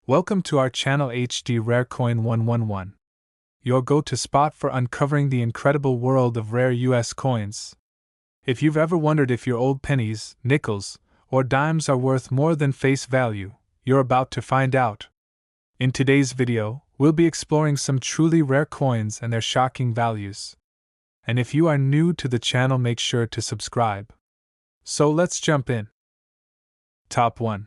Welcome to our channel HD Rare Coin 111, your go-to spot for uncovering the incredible world of rare US coins. If you've ever wondered if your old pennies, nickels, or dimes are worth more than face value, you're about to find out. In today's video, we'll be exploring some truly rare coins and their shocking values. And if you are new to the channel, make sure to subscribe. So let's jump in. Top 1.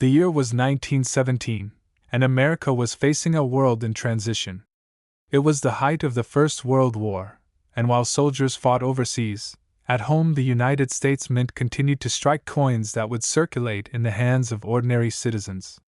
The year was 1917, and America was facing a world in transition. It was the height of the First World War, and while soldiers fought overseas, at home the United States Mint continued to strike coins that would circulate in the hands of ordinary citizens.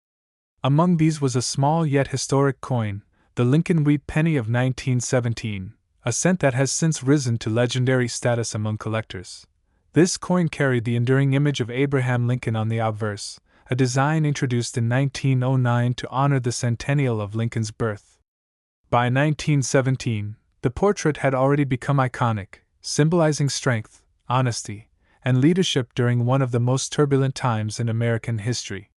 Among these was a small yet historic coin, the Lincoln Wheat Penny of 1917, a cent that has since risen to legendary status among collectors. This coin carried the enduring image of Abraham Lincoln on the obverse, a design introduced in 1909 to honor the centennial of Lincoln's birth. By 1917, the portrait had already become iconic, symbolizing strength, honesty, and leadership during one of the most turbulent times in American history.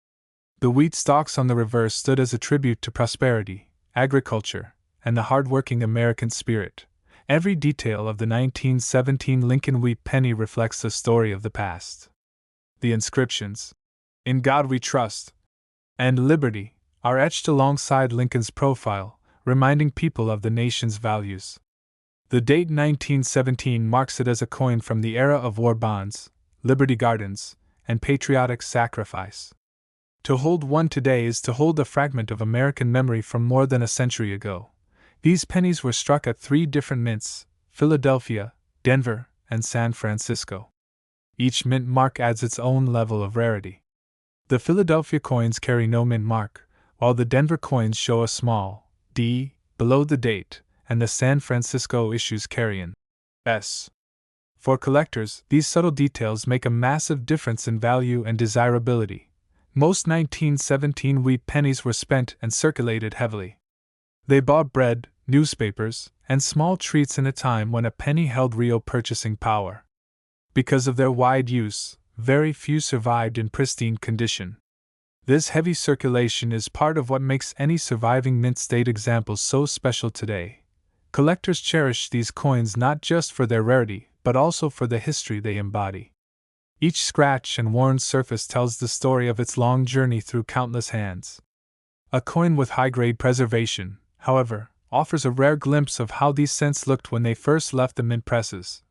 The wheat stalks on the reverse stood as a tribute to prosperity, agriculture, and the hard-working American spirit. Every detail of the 1917 Lincoln Wheat Penny reflects the story of the past. The inscriptions, "In God We Trust," and "Liberty," are etched alongside Lincoln's profile, reminding people of the nation's values. The date 1917 marks it as a coin from the era of war bonds, Liberty Gardens, and patriotic sacrifice. To hold one today is to hold a fragment of American memory from more than a century ago. These pennies were struck at 3 different mints: Philadelphia, Denver, and San Francisco. Each mint mark adds its own level of rarity. The Philadelphia coins carry no mint mark, while the Denver coins show a small D below the date, and the San Francisco issues carry an S. For collectors, these subtle details make a massive difference in value and desirability. Most 1917 wheat pennies were spent and circulated heavily. They bought bread, newspapers, and small treats in a time when a penny held real purchasing power. Because of their wide use, very few survived in pristine condition. This heavy circulation is part of what makes any surviving mint state examples so special today. Collectors cherish these coins not just for their rarity, but also for the history they embody. Each scratch and worn surface tells the story of its long journey through countless hands. A coin with high-grade preservation, however, offers a rare glimpse of how these cents looked when they first left the mint presses.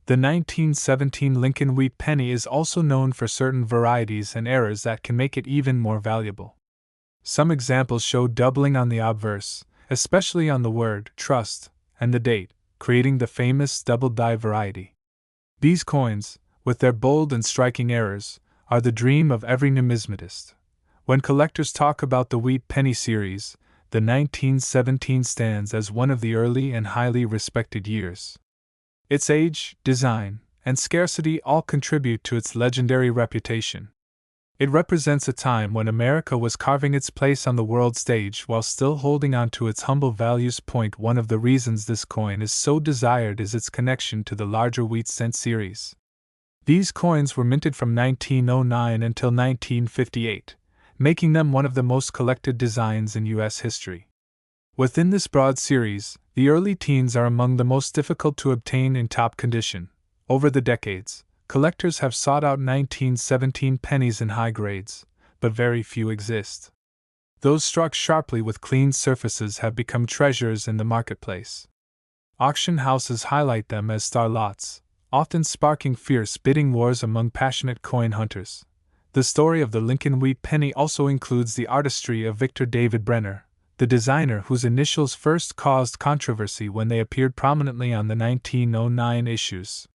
The 1917 Lincoln Wheat Penny is also known for certain varieties and errors that can make it even more valuable. Some examples show doubling on the obverse, especially on the word "trust" and the date, creating the famous double die variety. These coins, with their bold and striking errors, are the dream of every numismatist. When collectors talk about the Wheat Penny series, the 1917 stands as one of the early and highly respected years. Its age, design, and scarcity all contribute to its legendary reputation. It represents a time when America was carving its place on the world stage while still holding on to its humble values. One of the reasons this coin is so desired is its connection to the larger wheat cent series. These coins were minted from 1909 until 1958, making them one of the most collected designs in U.S. history. Within this broad series, the early teens are among the most difficult to obtain in top condition. Over the decades, collectors have sought out 1917 pennies in high grades, but very few exist. Those struck sharply with clean surfaces have become treasures in the marketplace. Auction houses highlight them as star lots, often sparking fierce bidding wars among passionate coin hunters. The story of the Lincoln Wheat Penny also includes the artistry of Victor David Brenner, the designer whose initials first caused controversy when they appeared prominently on the 1909 issues.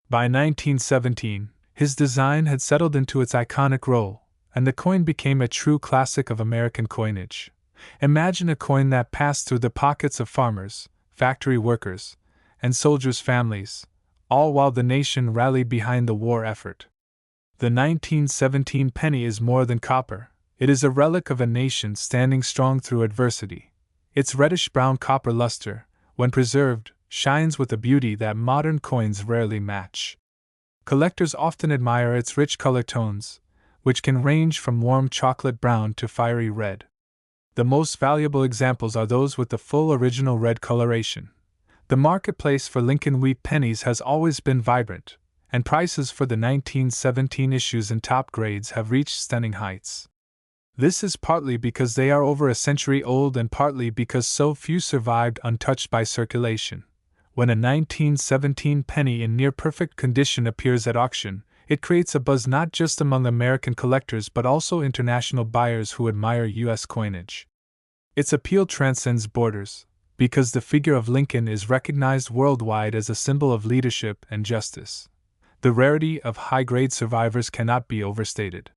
By 1917, his design had settled into its iconic role, and the coin became a true classic of American coinage. Imagine a coin that passed through the pockets of farmers, factory workers, and soldiers' families, all while the nation rallied behind the war effort. The 1917 penny is more than copper. It is a relic of a nation standing strong through adversity. Its reddish-brown copper luster, when preserved, shines with a beauty that modern coins rarely match. Collectors often admire its rich color tones, which can range from warm chocolate brown to fiery red. The most valuable examples are those with the full original red coloration. The marketplace for Lincoln wheat pennies has always been vibrant, and prices for the 1917 issues in top grades have reached stunning heights. This is partly because they are over a century old and partly because so few survived untouched by circulation. When a 1917 penny in near-perfect condition appears at auction, it creates a buzz not just among American collectors but also international buyers who admire U.S. coinage. Its appeal transcends borders, because the figure of Lincoln is recognized worldwide as a symbol of leadership and justice. The rarity of high-grade survivors cannot be overstated.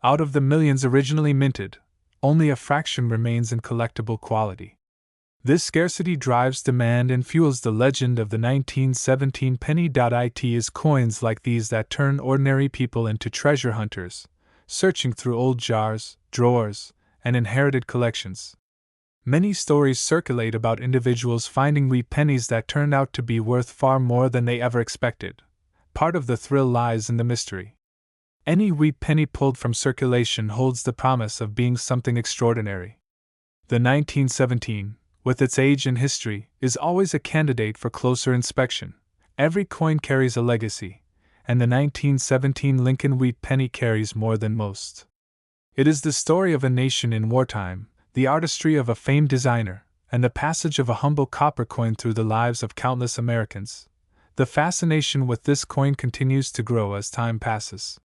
Out of the millions originally minted, only a fraction remains in collectible quality. This scarcity drives demand and fuels the legend of the 1917 penny. It is coins like these that turn ordinary people into treasure hunters, searching through old jars, drawers, and inherited collections. Many stories circulate about individuals finding wheat pennies that turned out to be worth far more than they ever expected. Part of the thrill lies in the mystery. Any wheat penny pulled from circulation holds the promise of being something extraordinary. The 1917, with its age and history, is always a candidate for closer inspection. Every coin carries a legacy, and the 1917 Lincoln wheat penny carries more than most. It is the story of a nation in wartime, the artistry of a famed designer, and the passage of a humble copper coin through the lives of countless Americans. The fascination with this coin continues to grow as time passes.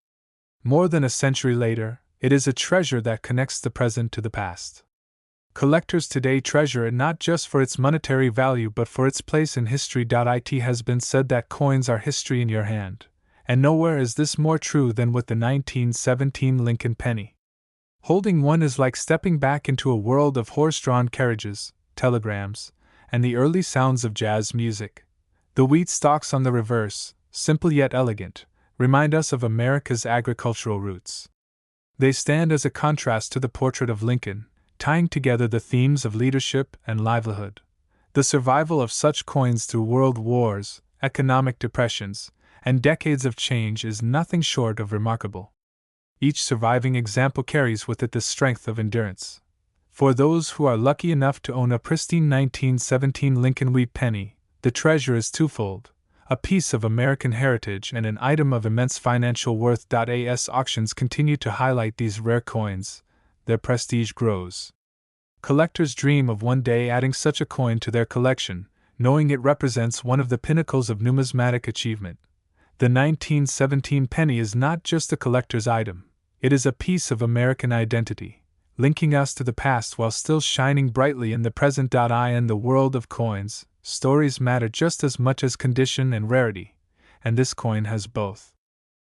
More than a century later, it is a treasure that connects the present to the past. Collectors today treasure it not just for its monetary value but for its place in history. It has been said that coins are history in your hand, and nowhere is this more true than with the 1917 Lincoln penny. Holding one is like stepping back into a world of horse-drawn carriages, telegrams, and the early sounds of jazz music. The wheat stalks on the reverse, simple yet elegant, remind us of America's agricultural roots. They stand as a contrast to the portrait of Lincoln, tying together the themes of leadership and livelihood. The survival of such coins through world wars, economic depressions, and decades of change is nothing short of remarkable. Each surviving example carries with it the strength of endurance. For those who are lucky enough to own a pristine 1917 Lincoln wheat penny, the treasure is twofold: a piece of American heritage and an item of immense financial worth. As auctions continue to highlight these rare coins, their prestige grows. Collectors dream of one day adding such a coin to their collection, knowing it represents one of the pinnacles of numismatic achievement. The 1917 penny is not just a collector's item, it is a piece of American identity, linking us to the past while still shining brightly in the present. In the world of coins, stories matter just as much as condition and rarity, and this coin has both.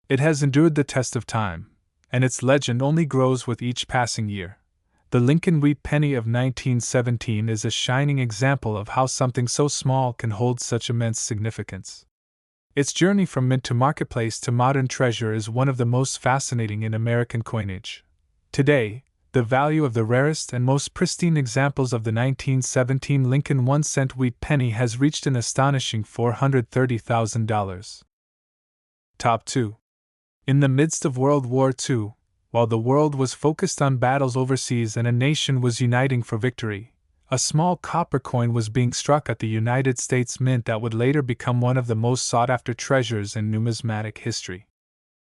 It has endured the test of time, and its legend only grows with each passing year. The Lincoln wheat penny of 1917 is a shining example of how something so small can hold such immense significance. Its journey from mint to marketplace to modern treasure is one of the most fascinating in American coinage. Today, the value of the rarest and most pristine examples of the 1917 Lincoln 1-cent wheat penny has reached an astonishing $430,000. Top 2. In the midst of World War II, while the world was focused on battles overseas and a nation was uniting for victory, a small copper coin was being struck at the United States Mint that would later become one of the most sought-after treasures in numismatic history.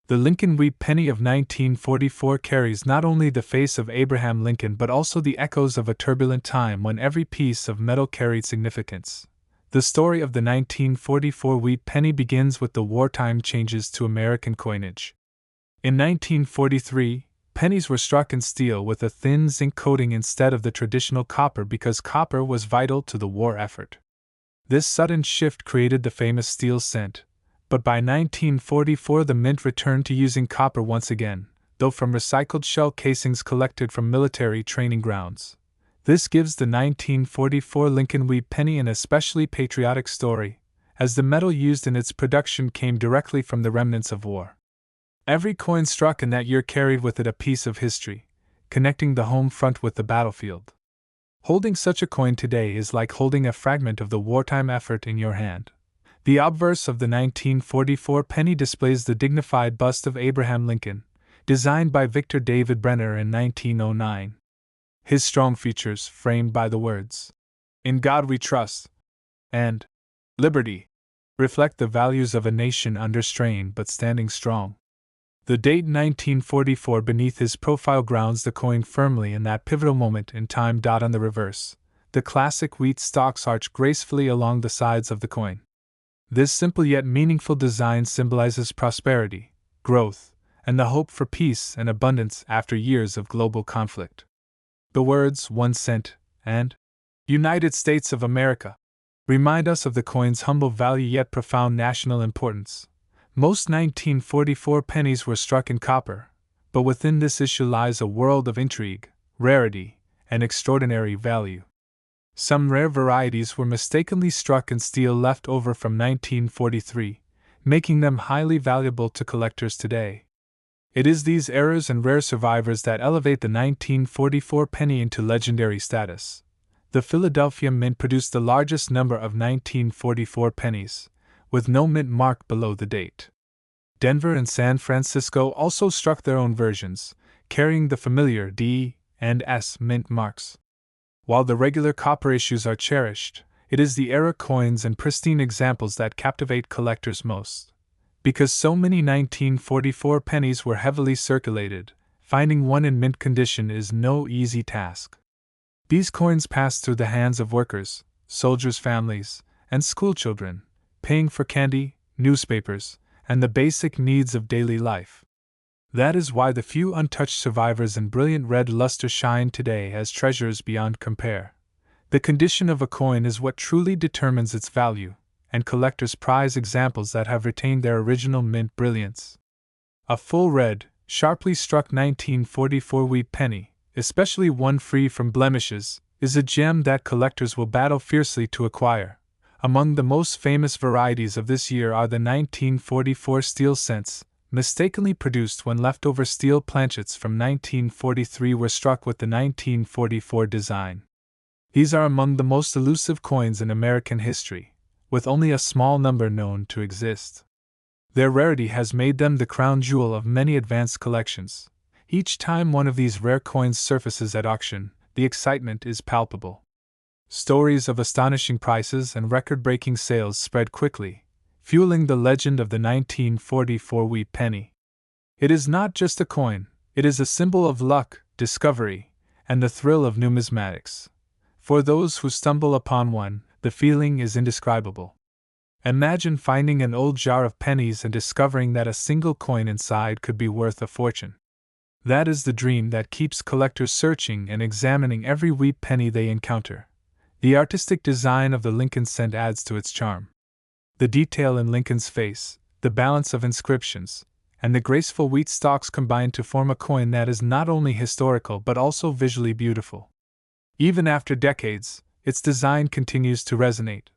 The Lincoln wheat penny of 1944 carries not only the face of Abraham Lincoln but also the echoes of a turbulent time when every piece of metal carried significance. The story of the 1944 wheat penny begins with the wartime changes to American coinage. In 1943, pennies were struck in steel with a thin zinc coating instead of the traditional copper because copper was vital to the war effort. This sudden shift created the famous steel cent, but by 1944 the mint returned to using copper once again, though from recycled shell casings collected from military training grounds. This gives the 1944 Lincoln wheat penny an especially patriotic story, as the metal used in its production came directly from the remnants of war. Every coin struck in that year carried with it a piece of history, connecting the home front with the battlefield. Holding such a coin today is like holding a fragment of the wartime effort in your hand. The obverse of the 1944 penny displays the dignified bust of Abraham Lincoln, designed by Victor David Brenner in 1909. His strong features, framed by the words, "In God we trust," and "Liberty," reflect the values of a nation under strain but standing strong. The date 1944 beneath his profile grounds the coin firmly in that pivotal moment in time. On the reverse, the classic wheat stalks arch gracefully along the sides of the coin. This simple yet meaningful design symbolizes prosperity, growth, and the hope for peace and abundance after years of global conflict. The words 1 cent and United States of America remind us of the coin's humble value yet profound national importance. Most 1944 pennies were struck in copper, but within this issue lies a world of intrigue, rarity, and extraordinary value. Some rare varieties were mistakenly struck in steel left over from 1943, making them highly valuable to collectors today. It is these errors and rare survivors that elevate the 1944 penny into legendary status. The Philadelphia Mint produced the largest number of 1944 pennies, with no mint mark below the date. Denver and San Francisco also struck their own versions, carrying the familiar D and S mint marks. While the regular copper issues are cherished, it is the era coins and pristine examples that captivate collectors most. Because so many 1944 pennies were heavily circulated, finding one in mint condition is no easy task. These coins passed through the hands of workers, soldiers' families, and schoolchildren, paying for candy, newspapers, and the basic needs of daily life. That is why the few untouched survivors in brilliant red luster shine today as treasures beyond compare. The condition of a coin is what truly determines its value, and collectors prize examples that have retained their original mint brilliance. A full red, sharply struck 1944 wheat penny, especially one free from blemishes, is a gem that collectors will battle fiercely to acquire. Among the most famous varieties of this year are the 1944 steel cents, mistakenly produced when leftover steel planchets from 1943 were struck with the 1944 design. These are among the most elusive coins in American history, with only a small number known to exist. Their rarity has made them the crown jewel of many advanced collections. Each time one of these rare coins surfaces at auction, the excitement is palpable. Stories of astonishing prices and record-breaking sales spread quickly, fueling the legend of the 1944 wheat penny. It is not just a coin, it is a symbol of luck, discovery, and the thrill of numismatics. For those who stumble upon one, the feeling is indescribable. Imagine finding an old jar of pennies and discovering that a single coin inside could be worth a fortune. That is the dream that keeps collectors searching and examining every wheat penny they encounter. The artistic design of the Lincoln cent adds to its charm. The detail in Lincoln's face, the balance of inscriptions, and the graceful wheat stalks combine to form a coin that is not only historical but also visually beautiful. Even after decades, its design continues to resonate.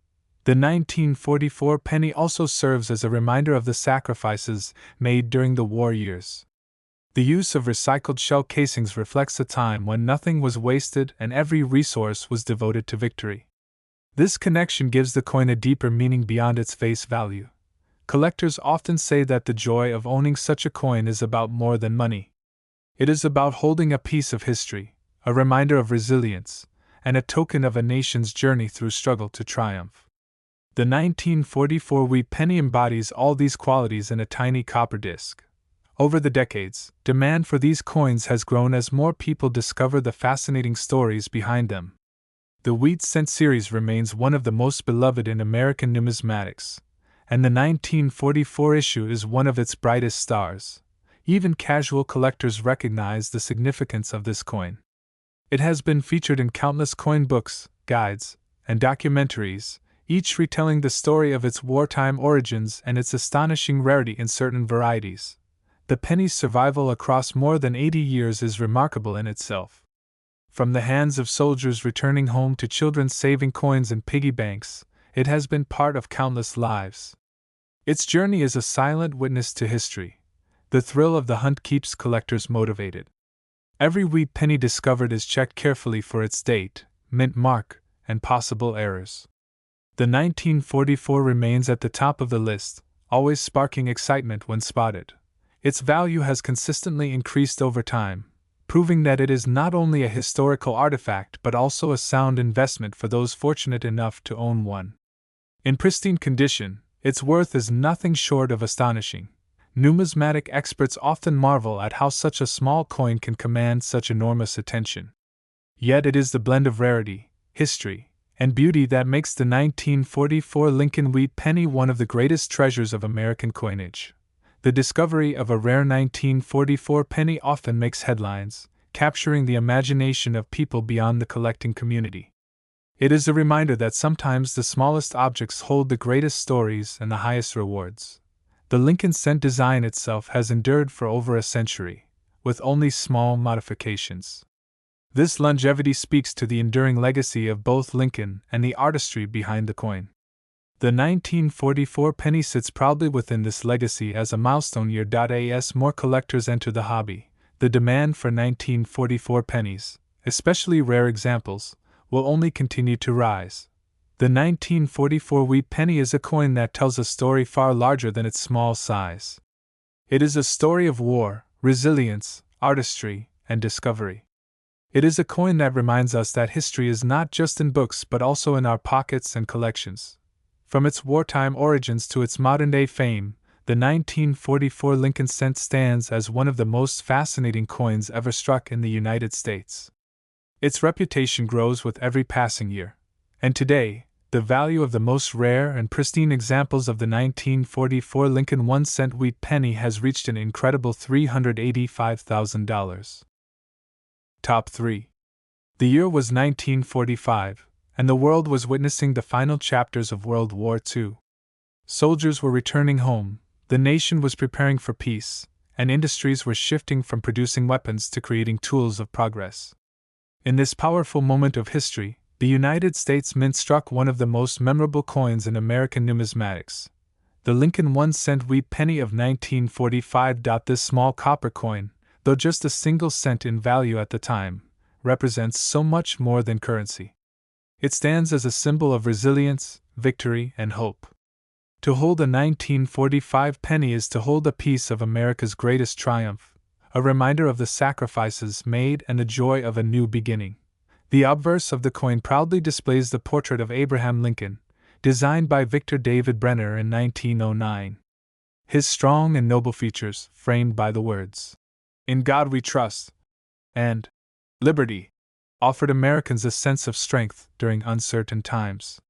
The 1944 penny also serves as a reminder of the sacrifices made during the war years. The use of recycled shell casings reflects a time when nothing was wasted and every resource was devoted to victory. This connection gives the coin a deeper meaning beyond its face value. Collectors often say that the joy of owning such a coin is about more than money. It is about holding a piece of history, a reminder of resilience, and a token of a nation's journey through struggle to triumph. The 1944 wheat penny embodies all these qualities in a tiny copper disc. Over the decades, demand for these coins has grown as more people discover the fascinating stories behind them. The wheat cent series remains one of the most beloved in American numismatics, and the 1944 issue is one of its brightest stars. Even casual collectors recognize the significance of this coin. It has been featured in countless coin books, guides, and documentaries, each retelling the story of its wartime origins and its astonishing rarity in certain varieties. The penny's survival across more than 80 years is remarkable in itself. From the hands of soldiers returning home to children saving coins in piggy banks, it has been part of countless lives. Its journey is a silent witness to history. The thrill of the hunt keeps collectors motivated. Every wheat penny discovered is checked carefully for its date, mint mark, and possible errors. The 1944 remains at the top of the list, always sparking excitement when spotted. Its value has consistently increased over time, proving that it is not only a historical artifact but also a sound investment for those fortunate enough to own one. In pristine condition, its worth is nothing short of astonishing. Numismatic experts often marvel at how such a small coin can command such enormous attention. Yet it is the blend of rarity, history, and beauty that makes the 1944 Lincoln Wheat Penny one of the greatest treasures of American coinage. The discovery of a rare 1944 penny often makes headlines, capturing the imagination of people beyond the collecting community. It is a reminder that sometimes the smallest objects hold the greatest stories and the highest rewards. The Lincoln cent design itself has endured for over a century, with only small modifications. This longevity speaks to the enduring legacy of both Lincoln and the artistry behind the coin. The 1944 penny sits proudly within this legacy as a milestone year. As more collectors enter the hobby, the demand for 1944 pennies, especially rare examples, will only continue to rise. The 1944 wheat penny is a coin that tells a story far larger than its small size. It is a story of war, resilience, artistry, and discovery. It is a coin that reminds us that history is not just in books but also in our pockets and collections. From its wartime origins to its modern-day fame, the 1944 Lincoln cent stands as one of the most fascinating coins ever struck in the United States. Its reputation grows with every passing year, and today, the value of the most rare and pristine examples of the 1944 Lincoln 1-cent wheat penny has reached an incredible $385,000. Top 3. The year was 1945, and the world was witnessing the final chapters of World War II. Soldiers were returning home, the nation was preparing for peace, and industries were shifting from producing weapons to creating tools of progress. In this powerful moment of history, the United States Mint struck one of the most memorable coins in American numismatics, the Lincoln 1-cent wheat penny of 1945. This small copper coin, though just a single cent in value at the time, represents so much more than currency. It stands as a symbol of resilience, victory, and hope. To hold a 1945 penny is to hold a piece of America's greatest triumph, a reminder of the sacrifices made and the joy of a new beginning. The obverse of the coin proudly displays the portrait of Abraham Lincoln, designed by Victor David Brenner in 1909. His strong and noble features, framed by the words, "In God we trust," and "Liberty," offered Americans a sense of strength during uncertain times.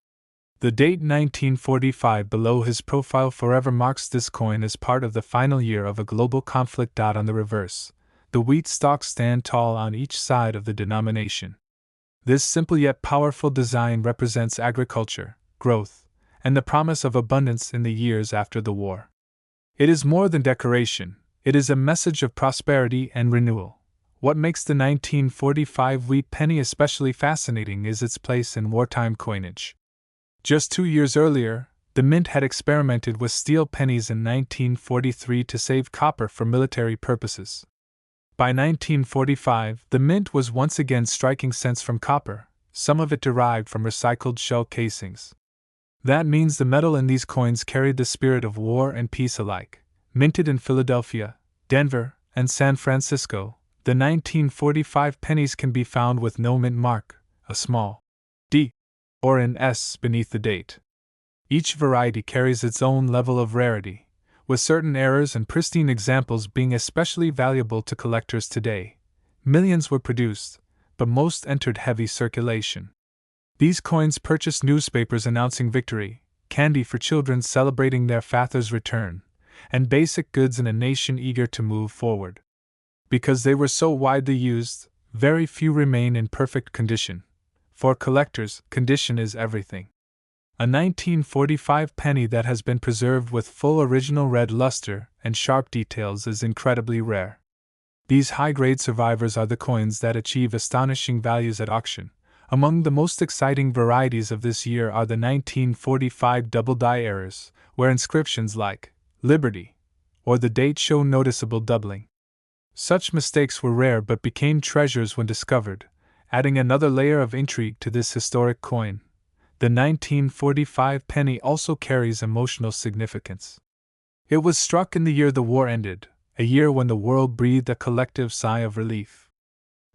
The date 1945 below his profile forever marks this coin as part of the final year of a global conflict. On the reverse, the wheat stalks stand tall on each side of the denomination. This simple yet powerful design represents agriculture, growth, and the promise of abundance in the years after the war. It is more than decoration, it is a message of prosperity and renewal. What makes the 1945 wheat penny especially fascinating is its place in wartime coinage. Just 2 years earlier, the Mint had experimented with steel pennies in 1943 to save copper for military purposes. By 1945, the Mint was once again striking cents from copper, some of it derived from recycled shell casings. That means the metal in these coins carried the spirit of war and peace alike. Minted in Philadelphia, Denver, and San Francisco, the 1945 pennies can be found with no mint mark, a small D, or an S beneath the date. Each variety carries its own level of rarity, with certain errors and pristine examples being especially valuable to collectors today. Millions were produced, but most entered heavy circulation. These coins purchased newspapers announcing victory, candy for children celebrating their father's return, and basic goods in a nation eager to move forward. Because they were so widely used, very few remain in perfect condition. For collectors, condition is everything. A 1945 penny that has been preserved with full original red luster and sharp details is incredibly rare. These high-grade survivors are the coins that achieve astonishing values at auction. Among the most exciting varieties of this year are the 1945 double-die errors, where inscriptions like "Liberty" or the date show noticeable doubling. Such mistakes were rare but became treasures when discovered, adding another layer of intrigue to this historic coin. The 1945 penny also carries emotional significance. It was struck in the year the war ended, a year when the world breathed a collective sigh of relief.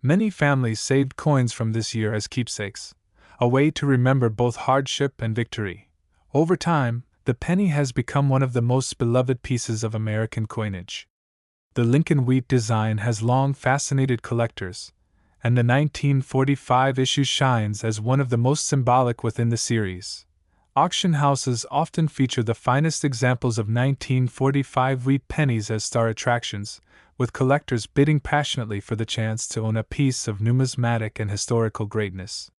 Many families saved coins from this year as keepsakes, a way to remember both hardship and victory. Over time, the penny has become one of the most beloved pieces of American coinage. The Lincoln Wheat design has long fascinated collectors, and the 1945 issue shines as one of the most symbolic within the series. Auction houses often feature the finest examples of 1945 wheat pennies as star attractions, with collectors bidding passionately for the chance to own a piece of numismatic and historical greatness.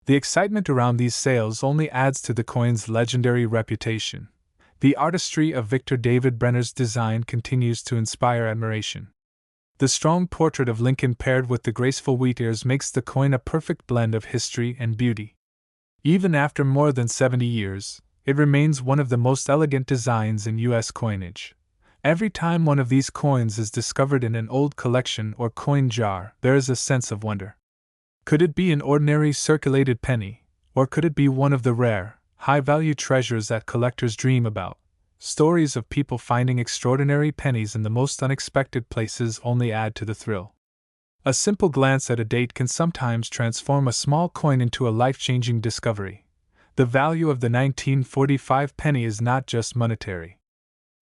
The excitement around these sales only adds to the coin's legendary reputation. The artistry of Victor David Brenner's design continues to inspire admiration. The strong portrait of Lincoln paired with the graceful wheat ears makes the coin a perfect blend of history and beauty. Even after more than 70 years, it remains one of the most elegant designs in U.S. coinage. Every time one of these coins is discovered in an old collection or coin jar, there is a sense of wonder. Could it be an ordinary circulated penny, or could it be one of the rare, high-value treasures that collectors dream about? Stories of people finding extraordinary pennies in the most unexpected places only add to the thrill. A simple glance at a date can sometimes transform a small coin into a life-changing discovery. The value of the 1945 penny is not just monetary.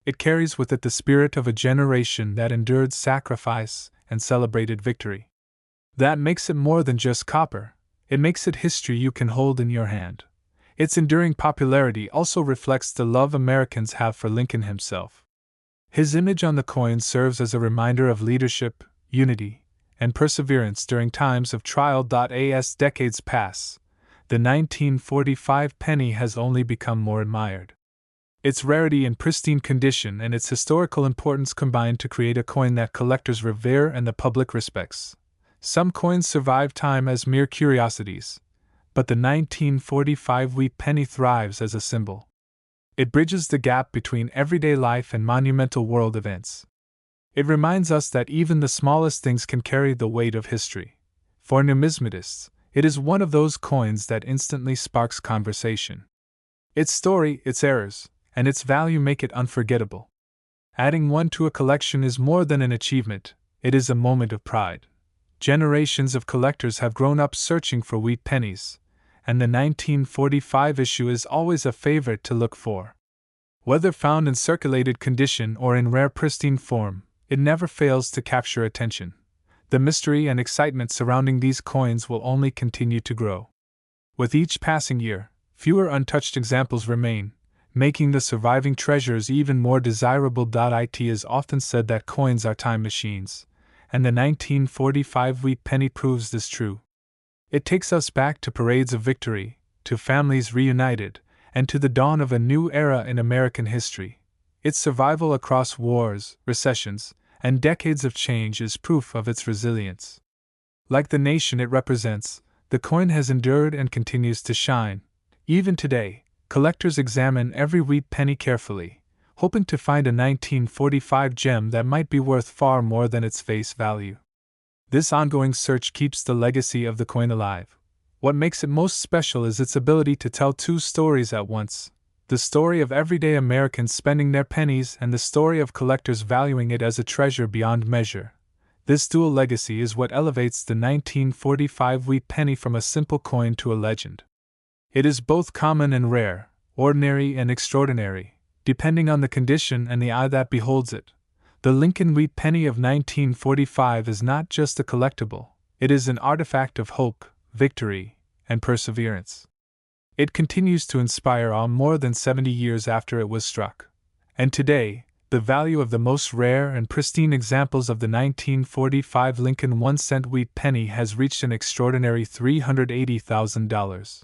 It carries with it the spirit of a generation that endured sacrifice and celebrated victory. That makes it more than just copper, it makes it history you can hold in your hand. Its enduring popularity also reflects the love Americans have for Lincoln himself. His image on the coin serves as a reminder of leadership, unity, and perseverance during times of trial. As decades pass, the 1945 penny has only become more admired. Its rarity and pristine condition and its historical importance combine to create a coin that collectors revere and the public respects. Some coins survive time as mere curiosities, but the 1945 wheat penny thrives as a symbol. It bridges the gap between everyday life and monumental world events. It reminds us that even the smallest things can carry the weight of history. For numismatists, it is one of those coins that instantly sparks conversation. Its story, its errors, and its value make it unforgettable. Adding one to a collection is more than an achievement, it is a moment of pride. Generations of collectors have grown up searching for wheat pennies, and the 1945 issue is always a favorite to look for. Whether found in circulated condition or in rare pristine form, it never fails to capture attention. The mystery and excitement surrounding these coins will only continue to grow. With each passing year, fewer untouched examples remain, making the surviving treasures even more desirable. It is often said that coins are time machines, and the 1945 wheat penny proves this true. It takes us back to parades of victory, to families reunited, and to the dawn of a new era in American history. Its survival across wars, recessions, and decades of change is proof of its resilience. Like the nation it represents, the coin has endured and continues to shine. Even today, collectors examine every wheat penny carefully, hoping to find a 1945 gem that might be worth far more than its face value. This ongoing search keeps the legacy of the coin alive. What makes it most special is its ability to tell two stories at once: the story of everyday Americans spending their pennies and the story of collectors valuing it as a treasure beyond measure. This dual legacy is what elevates the 1945 wheat penny from a simple coin to a legend. It is both common and rare, ordinary and extraordinary, depending on the condition and the eye that beholds it. The Lincoln Wheat Penny of 1945 is not just a collectible, it is an artifact of hope, victory, and perseverance. It continues to inspire awe more than 70 years after it was struck. And today, the value of the most rare and pristine examples of the 1945 Lincoln 1-cent wheat penny has reached an extraordinary $380,000.